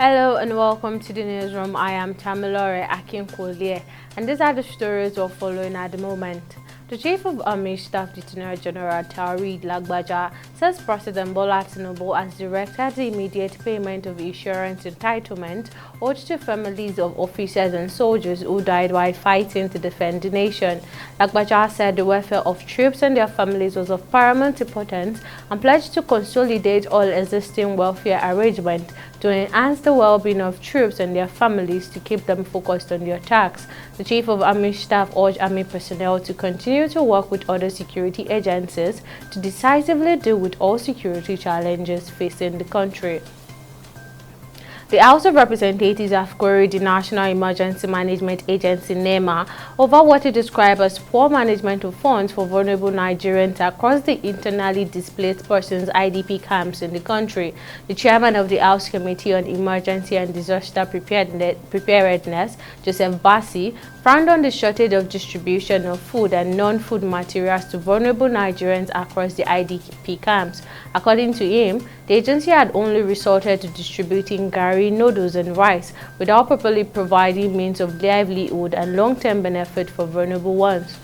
Hello and welcome to the newsroom. I am Tamilore Akinkolie, and these are the stories we're following at the moment. The Chief of Army Staff Lieutenant General Taoreed Lagbaja says President Bola Tinubu has directed the immediate payment of insurance entitlement owed to families of officers and soldiers who died while fighting to defend the nation. Lagbaja said the welfare of troops and their families was of paramount importance and pledged to consolidate all existing welfare arrangements to enhance the well-being of troops and their families to keep them focused on their tasks. The Chief of Army Staff urged Army personnel to continue to work with other security agencies to decisively deal with all security challenges facing the country. The House of Representatives have queried the National Emergency Management Agency (NEMA) over what it described as poor management of funds for vulnerable Nigerians across the internally displaced persons (IDP) camps in the country. The chairman of the House Committee on Emergency and Disaster Preparedness, Joseph Bassi, frowned on the shortage of distribution of food and non-food materials to vulnerable Nigerians across the IDP camps. According to him, the agency had only resorted to distributing gari, noodles and rice without properly providing means of livelihood and long-term benefit for vulnerable ones.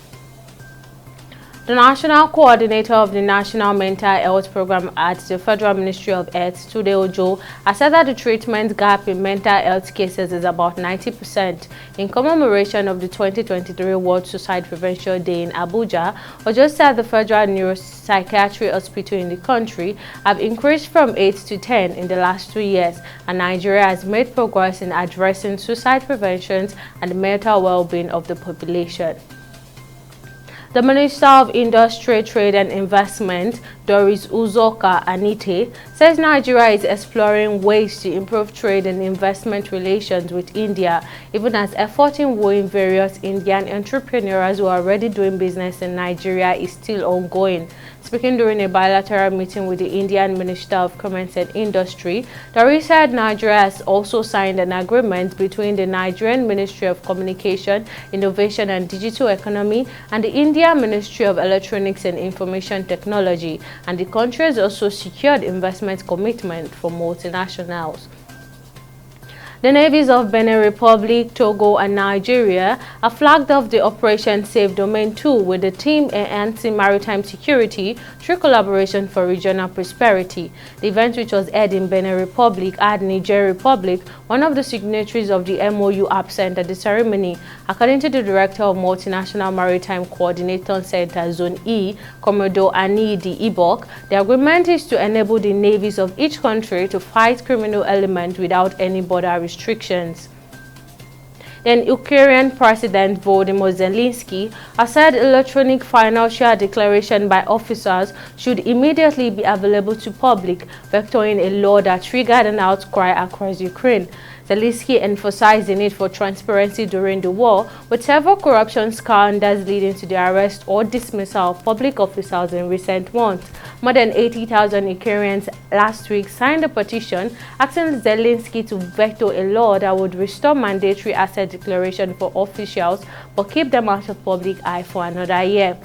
The National Coordinator of the National Mental Health Program at the Federal Ministry of Health, Tunde Ojo, has said that the treatment gap in mental health cases is about 90%. In commemoration of the 2023 World Suicide Prevention Day in Abuja, Ojo said the Federal Neuropsychiatry Hospital in the country have increased from 8 to 10 in the last 2 years, and Nigeria has made progress in addressing suicide prevention and the mental well-being of the population. The Minister of Industry, Trade and Investment, Doris Uzoka Anite, says Nigeria is exploring ways to improve trade and investment relations with India, even as effort in wooing various Indian entrepreneurs who are already doing business in Nigeria is still ongoing. Speaking during a bilateral meeting with the Indian Minister of Commerce and Industry, Doris said Nigeria has also signed an agreement between the Nigerian Ministry of Communication, Innovation and Digital Economy and the Indian Ministry of Electronics and Information Technology, and the country has also secured investment commitment for multinationals. The navies of Benin Republic, Togo and Nigeria have flagged off the Operation Safe Domain 2 with the team enhancing maritime security through collaboration for regional prosperity. The event, which was held in Benin Republic, had Niger Republic, one of the signatories of the MOU, absent at the ceremony. According to the Director of Multinational Maritime Coordinator Center Zone E, Commodore Anidi Ibok, the agreement is to enable the navies of each country to fight criminal elements without any border restrictions. Then Ukrainian President Volodymyr Zelensky has said electronic financial declaration by officers should immediately be available to public, vectoring a law that triggered an outcry across Ukraine. Zelensky emphasized the need for transparency during the war, with several corruption scandals leading to the arrest or dismissal of public officials in recent months. More than 80,000 Ukrainians last week signed a petition asking Zelensky to veto a law that would restore mandatory asset declaration for officials but keep them out of public eye for another year.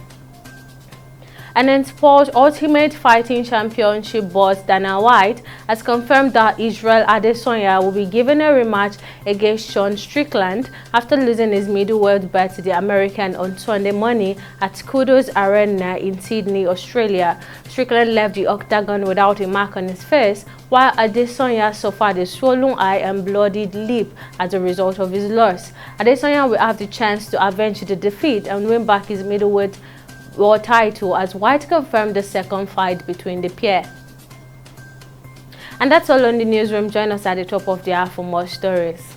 And in sport, Ultimate Fighting Championship boss Dana White has confirmed that Israel Adesanya will be given a rematch against Sean Strickland after losing his middleweight belt to the American on Sunday morning at Kudos Arena in Sydney, Australia. Strickland left the octagon without a mark on his face, while Adesanya suffered a swollen eye and bloodied lip as a result of his loss. Adesanya will have the chance to avenge the defeat and win back his middleweight world title, as White confirmed the second fight between the pair. And that's all on the newsroom. Join us at the top of the hour for more stories.